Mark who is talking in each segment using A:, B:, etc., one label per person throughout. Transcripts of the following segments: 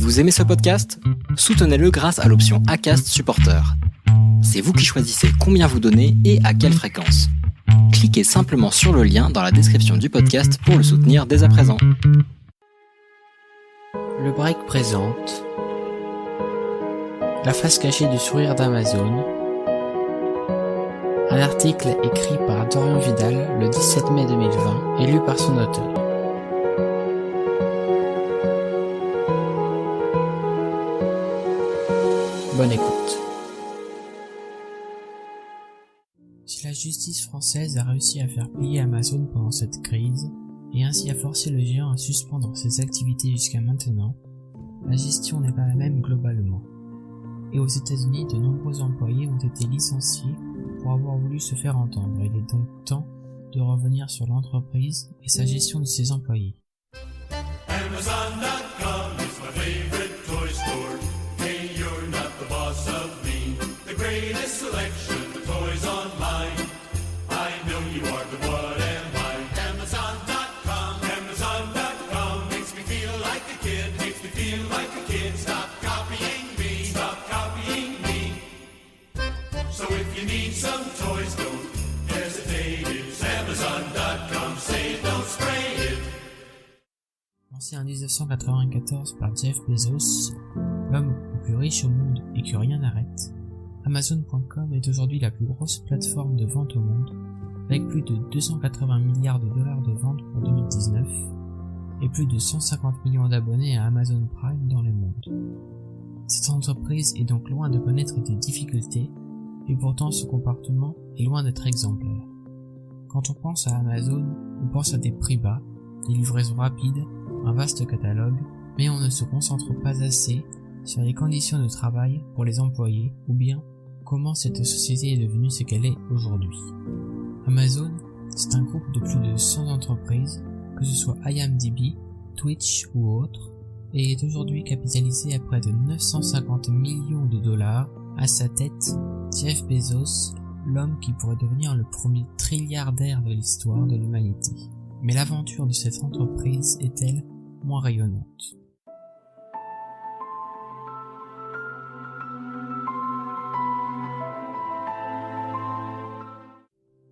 A: Vous aimez ce podcast ? Soutenez-le grâce à l'option Acast Supporter. C'est vous qui choisissez combien vous donnez et à quelle fréquence. Cliquez simplement sur le lien dans la description du podcast pour le soutenir dès à présent.
B: Le Break présente La face cachée du sourire d'Amazon, un article écrit par Dorian Vidal le 17 mai 2020 et lu par son auteur. Bonne écoute. Si la justice française a réussi à faire plier Amazon pendant cette crise, et ainsi a forcé le géant à suspendre ses activités jusqu'à maintenant, la gestion n'est pas la même globalement. Et aux États-Unis, de nombreux employés ont été licenciés pour avoir voulu se faire entendre. Il est donc temps de revenir sur l'entreprise et sa gestion de ses employés.
C: Amazon.com is my favorite toy store. Hey, you're not the boss of me. The greatest selection of toys online. I know you are, but what am I? Amazon.com, Amazon.com makes me feel like a kid, makes me feel like a kid. Stop copying me, stop copying me. So if you need some toys, don't hesitate. It's Amazon.com, say it, don't spray it.
B: Lancé en 1994 par Jeff Bezos, l'homme le plus riche au monde et que rien n'arrête, Amazon.com est aujourd'hui la plus grosse plateforme de vente au monde, avec plus de 280 milliards de dollars de ventes pour 2019 et plus de 150 millions d'abonnés à Amazon Prime dans le monde. Cette entreprise est donc loin de connaître des difficultés et pourtant son comportement est loin d'être exemplaire. Quand on pense à Amazon, on pense à des prix bas, des livraisons rapides, un vaste catalogue, mais on ne se concentre pas assez sur les conditions de travail pour les employés ou bien comment cette société est devenue ce qu'elle est aujourd'hui. Amazon, c'est un groupe de plus de 100 entreprises, que ce soit IMDb, Twitch ou autres, et est aujourd'hui capitalisé à près de 950 millions de dollars. À sa tête, Jeff Bezos, l'homme qui pourrait devenir le premier trilliardaire de l'histoire de l'humanité. Mais l'aventure de cette entreprise est-elle moins rayonnante?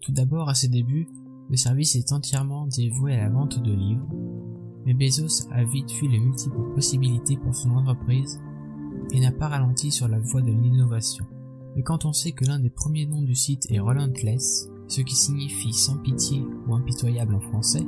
B: Tout d'abord, à ses débuts, le service est entièrement dévoué à la vente de livres, mais Bezos a vite vu les multiples possibilités pour son entreprise et n'a pas ralenti sur la voie de l'innovation. Mais quand on sait que l'un des premiers noms du site est Relentless, ce qui signifie sans pitié ou impitoyable en français,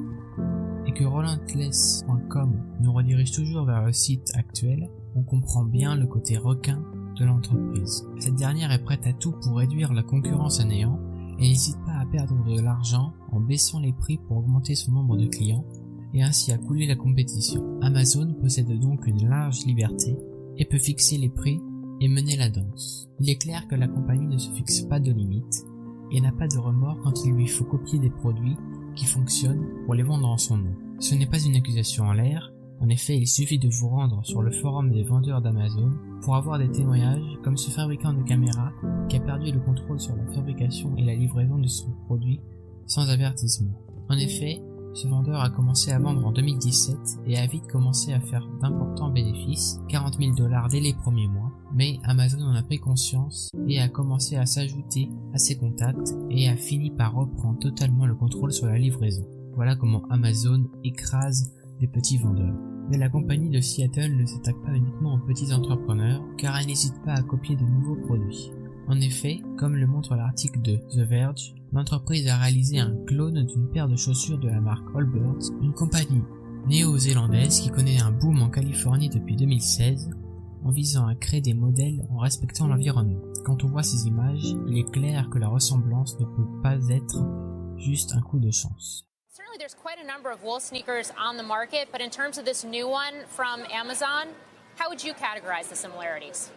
B: et que Relentless.com nous redirige toujours vers le site actuel, on comprend bien le côté requin de l'entreprise. Cette dernière est prête à tout pour réduire la concurrence à néant et n'hésite pas à perdre de l'argent en baissant les prix pour augmenter son nombre de clients et ainsi à couler la compétition. Amazon possède donc une large liberté et peut fixer les prix et mener la danse. Il est clair que la compagnie ne se fixe pas de limites et n'a pas de remords quand il lui faut copier des produits qui fonctionnent pour les vendre en son nom. Ce n'est pas une accusation en l'air, en effet il suffit de vous rendre sur le forum des vendeurs d'Amazon pour avoir des témoignages comme ce fabricant de caméras qui a perdu le contrôle sur la fabrication et la livraison de son produit sans avertissement. En effet, ce vendeur a commencé à vendre en 2017 et a vite commencé à faire d'importants bénéfices, 40 000 $ dès les premiers mois, mais Amazon en a pris conscience et a commencé à s'ajouter à ses contacts et a fini par reprendre totalement le contrôle sur la livraison. Voilà comment Amazon écrase les petits vendeurs. Mais la compagnie de Seattle ne s'attaque pas uniquement aux petits entrepreneurs car elle n'hésite pas à copier de nouveaux produits. En effet, comme le montre l'article de The Verge, l'entreprise a réalisé un clone d'une paire de chaussures de la marque Allbirds, une compagnie néo-zélandaise qui connaît un boom en Californie depuis 2016, en visant à créer des modèles en respectant l'environnement. Quand on voit ces images, il est clair que la ressemblance ne peut pas être juste un coup de chance.
D: Certainly there's quite a number of wool sneakers on the market, but in terms of this new one from Amazon, how would you categorize the similarities?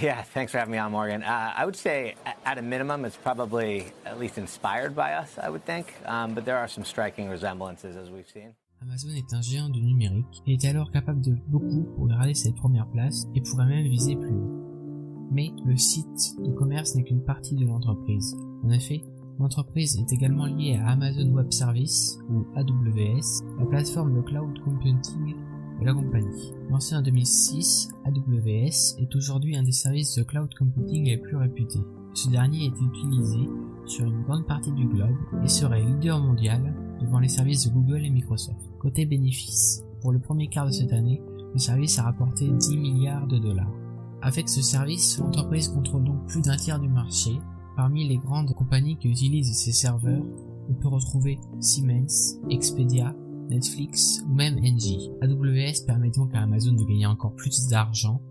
E: Yeah, thanks for having me on, Morgan. I would say, at a minimum, it's probably at least inspired by us, I would think. But there are some striking resemblances, as we've seen.
B: Amazon est un géant du numérique et est alors capable de beaucoup pour garder cette première place et pourrait même viser plus haut. Mais le site de commerce n'est qu'une partie de l'entreprise. En effet, L'entreprise est également liée à Amazon Web Services, ou AWS, la plateforme de cloud computing de la compagnie. Lancé en 2006, AWS est aujourd'hui un des services de cloud computing les plus réputés. Ce dernier est utilisé sur une grande partie du globe et serait leader mondial devant les services de Google et Microsoft. Côté bénéfices, pour le premier quart de cette année, le service a rapporté 10 milliards de dollars. Avec ce service, l'entreprise contrôle donc plus d'un tiers du marché. Parmi les grandes compagnies qui utilisent ces serveurs, on peut retrouver Siemens, Expedia, Netflix ou même Engie. AWS permet donc à Amazon de gagner encore plus d'argent,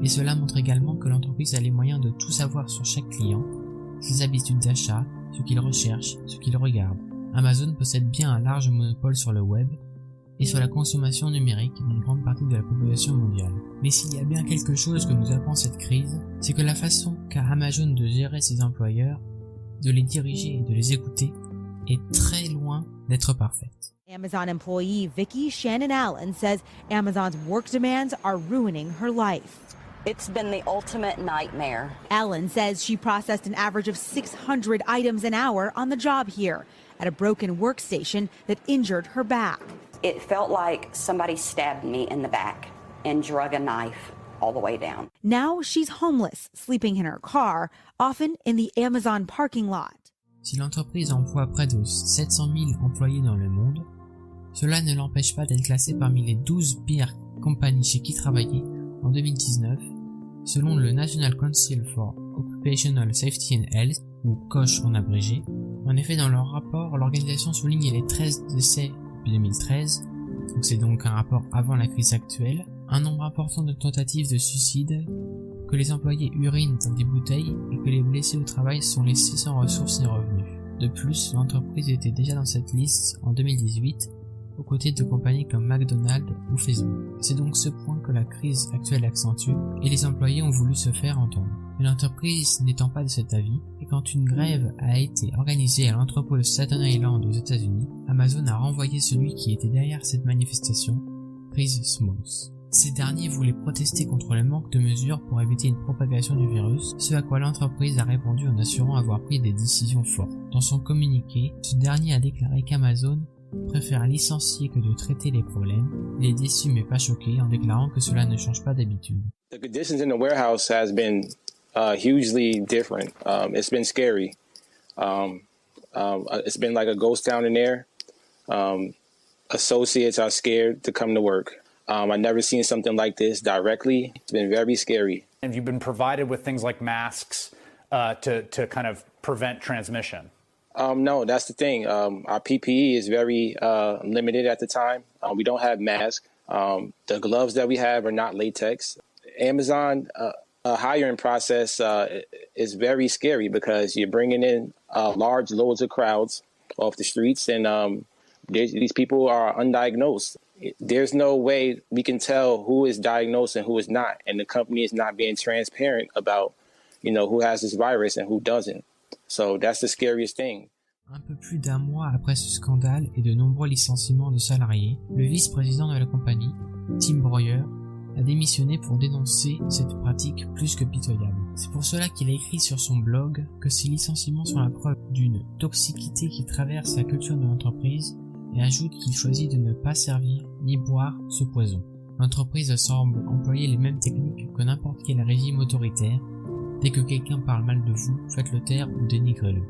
B: et cela montre également que l'entreprise a les moyens de tout savoir sur chaque client, ses habitudes d'achat, ce qu'il recherche, ce qu'il regarde. Amazon possède bien un large monopole sur le web et sur la consommation numérique d'une grande partie de la population mondiale. Mais s'il y a bien quelque chose que nous apprend cette crise, c'est que la façon qu'a Amazon de gérer ses employeurs, de les diriger et de les écouter est très loin d'être parfaite.
F: Amazon employee Vicki Shannon Allen says Amazon's work demands are ruining her life.
G: It's been the ultimate nightmare.
F: Allen says she processed an average of 600 items an hour on the job here at a broken workstation that injured her back.
G: It felt like somebody stabbed me in the back and drug a knife all the way down.
F: Now she's homeless, sleeping in her car, often in the Amazon parking lot.
B: Si l'entreprise emploie près de 700 000 employés dans le monde, cela ne l'empêche pas d'être classée parmi les 12 pires compagnies chez qui travailler en 2019, selon le National Council for Occupational Safety and Health, ou COSH en abrégé. En effet, dans leur rapport, l'organisation souligne les 13 décès depuis 2013, donc c'est donc un rapport avant la crise actuelle, un nombre important de tentatives de suicide, que les employés urinent dans des bouteilles et que les blessés au travail sont laissés sans ressources ni revenus. De plus, l'entreprise était déjà dans cette liste en 2018, aux côtés de compagnies comme McDonald's ou Facebook. C'est donc ce point que la crise actuelle accentue et les employés ont voulu se faire entendre. Mais l'entreprise n'étant pas de cet avis, et quand une grève a été organisée à l'entrepôt de Staten Island aux États-Unis, Amazon a renvoyé celui qui était derrière cette manifestation, Chris Smalls. Ces derniers voulaient protester contre le manque de mesures pour éviter une propagation du virus, ce à quoi l'entreprise a répondu en assurant avoir pris des décisions fortes. Dans son communiqué, ce dernier a déclaré qu'Amazon préfère licencier que de traiter les problèmes. Il est déçu mais pas choqué en déclarant que cela ne change pas d'habitude.
H: The conditions in the warehouse has been hugely different. It's been scary. It's been like a ghost town in there. Associates are scared to come to work. I've never seen something like this directly. It's been very scary.
I: Have you been provided with things like masks to kind of prevent transmission?
H: No, that's the thing. Our PPE is very limited at the time. We don't have masks. The gloves that we have are not latex. Amazon hiring process is very scary because you're bringing in large loads of crowds off the streets, and these people are undiagnosed. There's no way we can tell who is diagnosed and who is not, and the company is not being transparent about, who has this virus and who doesn't. So that's the scariest thing.
B: Un peu plus d'un mois après ce scandale et de nombreux licenciements de salariés, le vice-président de la compagnie, Tim Breuer, a démissionné pour dénoncer cette pratique plus que pitoyable. C'est pour cela qu'il a écrit sur son blog que ces licenciements sont la preuve d'une toxicité qui traverse la culture de l'entreprise et ajoute qu'il choisit de ne pas servir ni boire ce poison. L'entreprise semble employer les mêmes techniques que n'importe quel régime autoritaire. Dès que quelqu'un parle mal de vous, faites-le taire ou dénigrez-le.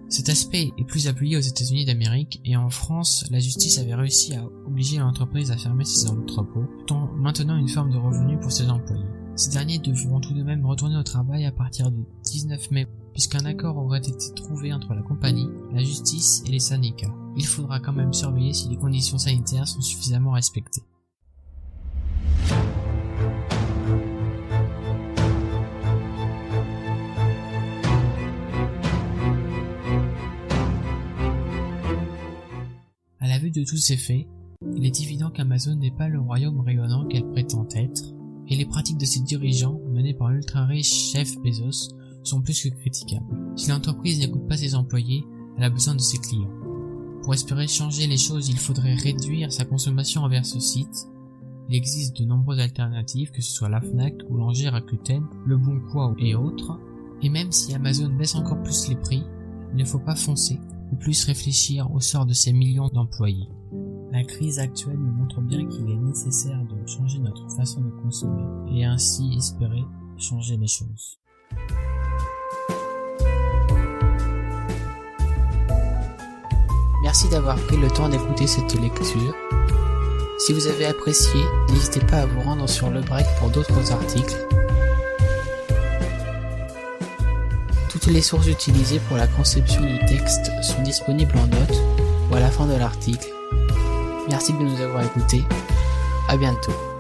B: Cet aspect est plus appuyé aux États-Unis d'Amérique et en France, la justice avait réussi à obliger l'entreprise à fermer ses entrepôts, tout en maintenant une forme de revenu pour ses employés. Ces derniers devront tout de même retourner au travail à partir du 19 mai, puisqu'un accord aurait été trouvé entre la compagnie, la justice et les syndicats. Il faudra quand même surveiller si les conditions sanitaires sont suffisamment respectées. À la vue de tous ces faits, il est évident qu'Amazon n'est pas le royaume rayonnant qu'elle prétend être, et les pratiques de ses dirigeants, menées par l'ultra-riche Jeff Bezos, sont plus que critiquables. Si l'entreprise n'écoute pas ses employés, elle a besoin de ses clients. Pour espérer changer les choses, il faudrait réduire sa consommation envers ce site. Il existe de nombreuses alternatives, que ce soit la Fnac, Boulanger, Rakuten, Le Bon Coin et autres, et même si Amazon baisse encore plus les prix, il ne faut pas foncer, ou plus réfléchir au sort de ces millions d'employés. La crise actuelle nous montre bien qu'il est nécessaire de changer notre façon de consommer et ainsi espérer changer les choses. Merci d'avoir pris le temps d'écouter cette lecture. Si vous avez apprécié, n'hésitez pas à vous rendre sur Le Break pour d'autres articles. Toutes les sources utilisées pour la conception du texte sont disponibles en notes ou à la fin de l'article. Merci de nous avoir écoutés. À bientôt.